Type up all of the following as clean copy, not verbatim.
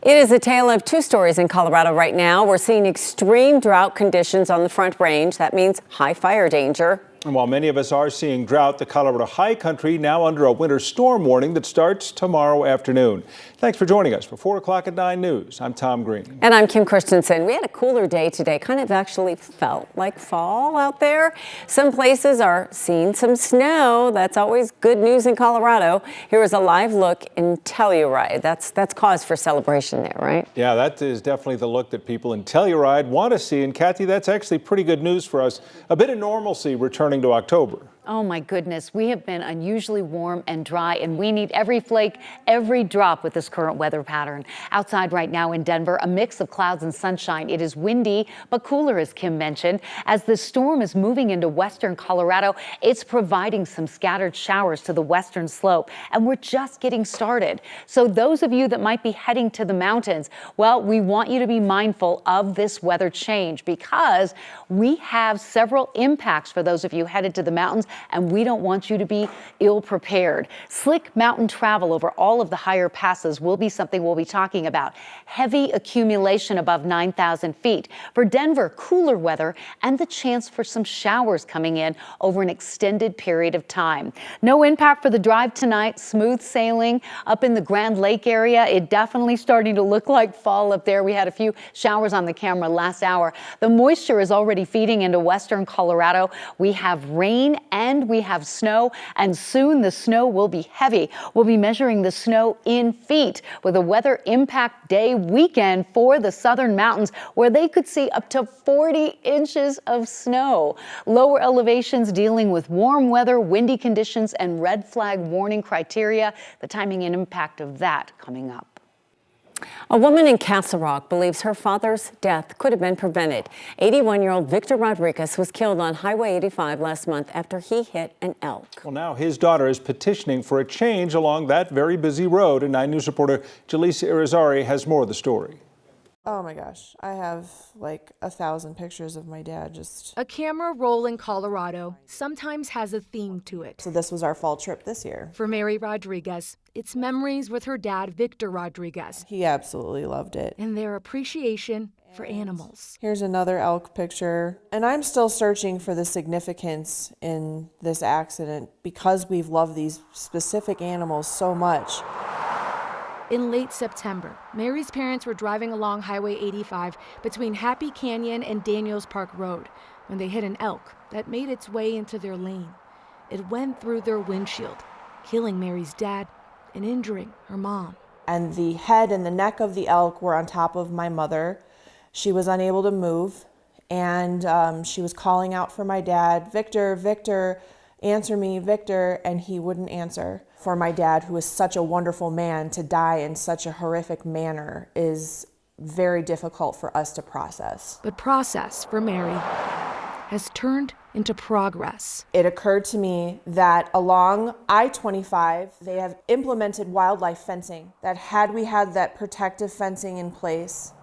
It is a tale of two stories in Colorado right now. We're seeing extreme drought conditions on the Front Range. That means high fire danger. And while many of us are seeing drought, the Colorado High Country now under a winter storm warning that starts tomorrow afternoon. Thanks for joining us for 4 o'clock at 9 News. I'm Tom Green. And I'm Kim Christensen. We had a cooler day today. Kind of actually felt like fall out there. Some places are seeing some snow. That's always good news in Colorado. Here is a live look in Telluride. That's cause for celebration there, right? Yeah, that is definitely the look that people in Telluride want to see. And Kathy, that's actually pretty good news for us. A bit of normalcy returning to October. Oh my goodness, we have been unusually warm and dry, and we need every flake, every drop with this current weather pattern. Outside right now in Denver, a mix of clouds and sunshine. It is windy, but cooler, as Kim mentioned. As the storm is moving into western Colorado, it's providing some scattered showers to the western slope, and we're just getting started. So those of you that might be heading to the mountains, well, we want you to be mindful of this weather change because we have several impacts for those of you headed to the mountains, and we don't want you to be ill prepared. Slick mountain travel over all of the higher passes will be something we'll be talking about. Heavy accumulation above 9,000 feet. For Denver, cooler weather and the chance for some showers coming in over an extended period of time. No impact for the drive tonight. Smooth sailing up in the Grand Lake area. It definitely starting to look like fall up there. We had a few showers on the camera last hour. The moisture is already feeding into western Colorado. We have rain and we have snow, and soon the snow will be heavy. We'll be measuring the snow in feet with a weather impact day weekend for the southern mountains where they could see up to 40 inches of snow. Lower elevations dealing with warm weather, windy conditions, and red flag warning criteria. The timing and impact of that coming up. A woman in Castle Rock believes her father's death could have been prevented. 81-year-old Victor Rodriguez was killed on Highway 85 last month after he hit an elk. Well, now his daughter is petitioning for a change along that very busy road. And 9 News reporter Jaleesa Irizarry has more of the story. Oh my gosh, I have like 1,000 pictures of my dad just... A camera roll in Colorado sometimes has a theme to it. So this was our fall trip this year. For Mary Rodriguez, it's memories with her dad, Victor Rodriguez. He absolutely loved it. And their appreciation for animals. Here's another elk picture. And I'm still searching for the significance in this accident because we've loved these specific animals so much. In late September, Mary's parents were driving along Highway 85 between Happy Canyon and Daniels Park Road when they hit an elk that made its way into their lane. It went through their windshield, killing Mary's dad and injuring her mom. And the head and the neck of the elk were on top of my mother. She was unable to move, and she was calling out for my dad, "Victor, Victor, answer me, Victor," and he wouldn't answer. For my dad, who is such a wonderful man, to die in such a horrific manner is very difficult for us to process. But process for Mary has turned into progress. It occurred to me that along I-25, they have implemented wildlife fencing, that had we had that protective fencing in place,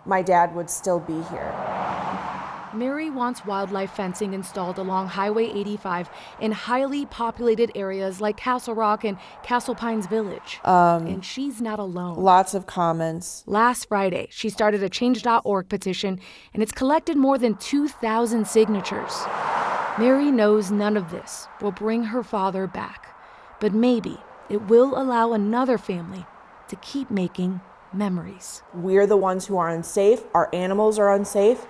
my dad would still be here. Mary wants wildlife fencing installed along Highway 85 in highly populated areas like Castle Rock and Castle Pines Village. And she's not alone. Lots of comments. Last Friday, she started a Change.org petition, and it's collected more than 2,000 signatures. Mary knows none of this will bring her father back, but maybe it will allow another family to keep making memories. We're the ones who are unsafe, our animals are unsafe,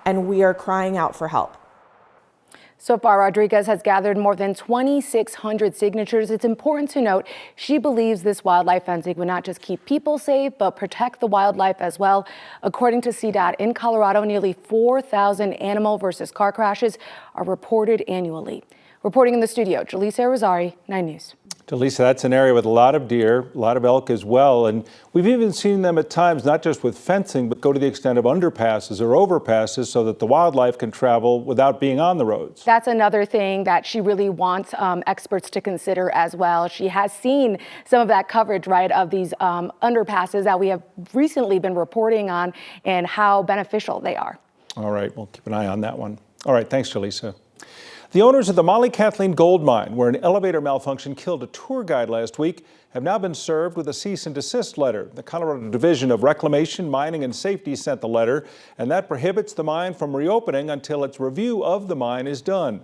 and we are crying out for help. So far, Rodriguez has gathered more than 2,600 signatures. It's important to note she believes this wildlife fencing would not just keep people safe, but protect the wildlife as well. According to CDOT, in Colorado, nearly 4,000 animal versus car crashes are reported annually. Reporting in the studio, Jaleesa Irizarry, 9 News. Jaleesa, that's an area with a lot of deer, a lot of elk as well. And we've even seen them at times, not just with fencing, but go to the extent of underpasses or overpasses so that the wildlife can travel without being on the roads. That's another thing that she really wants experts to consider as well. She has seen some of that coverage, right, of these underpasses that we have recently been reporting on and how beneficial they are. All right, we'll keep an eye on that one. All right, thanks, Jaleesa. The owners of the Molly Kathleen gold mine, where an elevator malfunction killed a tour guide last week, have now been served with a cease and desist letter. The Colorado Division of Reclamation, Mining and Safety sent the letter, and that prohibits the mine from reopening until its review of the mine is done.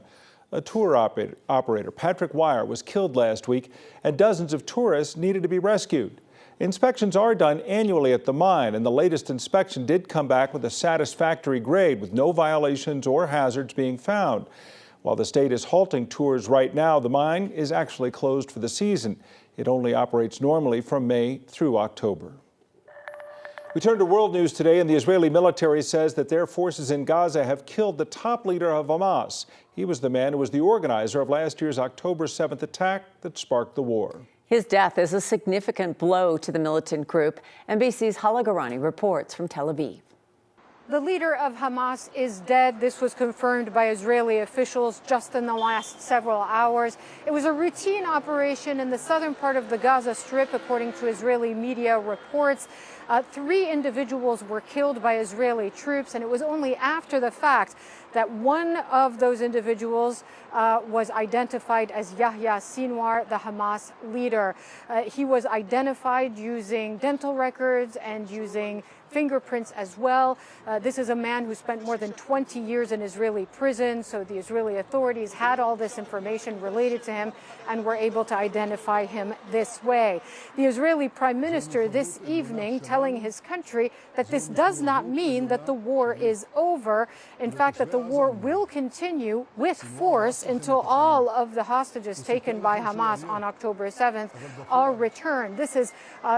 A tour operator, Patrick Wire, was killed last week, and dozens of tourists needed to be rescued. Inspections are done annually at the mine, and the latest inspection did come back with a satisfactory grade with no violations or hazards being found. While the state is halting tours right now, the mine is actually closed for the season. It only operates normally from May through October. We turn to world news today, and the Israeli military says that their forces in Gaza have killed the top leader of Hamas. He was the man who was the organizer of last year's October 7th attack that sparked the war. His death is a significant blow to the militant group. NBC's Hala Garani reports from Tel Aviv. The leader of Hamas is dead. This was confirmed by Israeli officials just in the last several hours. It was a routine operation in the southern part of the Gaza Strip, according to Israeli media reports. 3 individuals were killed by Israeli troops, and it was only after the fact that one of those individuals was identified as Yahya Sinwar, the Hamas leader. He was identified using dental records and using fingerprints as well. This is a man who spent more than 20 years in Israeli prison, so the Israeli authorities had all this information related to him and were able to identify him this way. The Israeli Prime Minister this evening telling his country that this does not mean that the war is over. In fact, that the war will continue with force until all of the hostages taken by Hamas on October 7th are returned. This is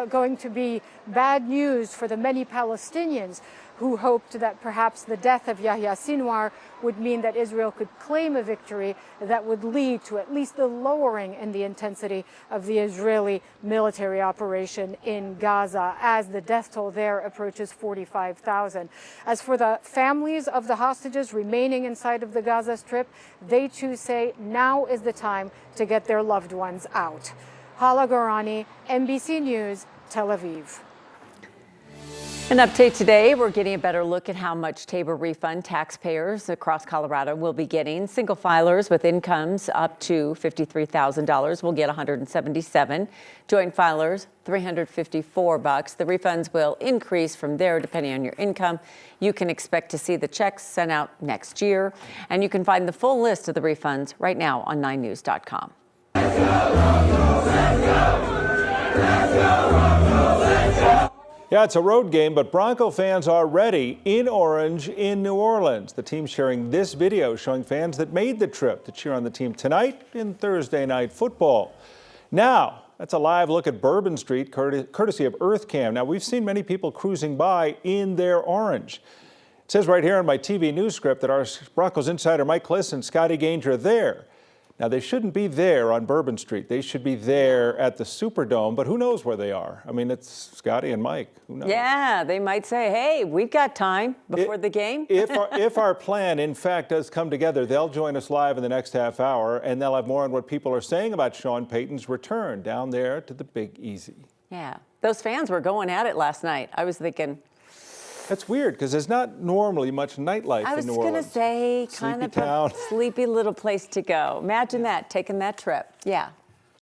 going to be bad news for the many Palestinians who hoped that perhaps the death of Yahya Sinwar would mean that Israel could claim a victory that would lead to at least the lowering in the intensity of the Israeli military operation in Gaza, as the death toll there approaches 45,000. As for the families of the hostages remaining inside of the Gaza Strip, they too say now is the time to get their loved ones out. Hala Garani, NBC News, Tel Aviv. An update today, we're getting a better look at how much Tabor refund taxpayers across Colorado will be getting. Single filers with incomes up to $53,000 will get $177. Joint filers, $354. The refunds will increase from there depending on your income. You can expect to see the checks sent out next year. And you can find the full list of the refunds right now on 9news.com. Yeah, it's a road game, but Bronco fans are ready in orange in New Orleans. The team sharing this video showing fans that made the trip to cheer on the team tonight in Thursday night football. Now, that's a live look at Bourbon Street, courtesy of EarthCam. Now, we've seen many people cruising by in their orange. It says right here on my TV news script that our Broncos insider Mike Kliss and Scotty Gaines are there. Now, they shouldn't be there on Bourbon Street. They should be there at the Superdome, but who knows where they are? I mean, it's Scotty and Mike. Who knows? Yeah, they might say, hey, we've got time before the game. If our plan, in fact, does come together, they'll join us live in the next half hour, and they'll have more on what people are saying about Sean Payton's return down there to the Big Easy. Yeah, those fans were going at it last night. I was thinking, that's weird because there's not normally much nightlife in New Orleans. I was going to say, kind of a sleepy little place to go. Imagine that, taking that trip. Yeah.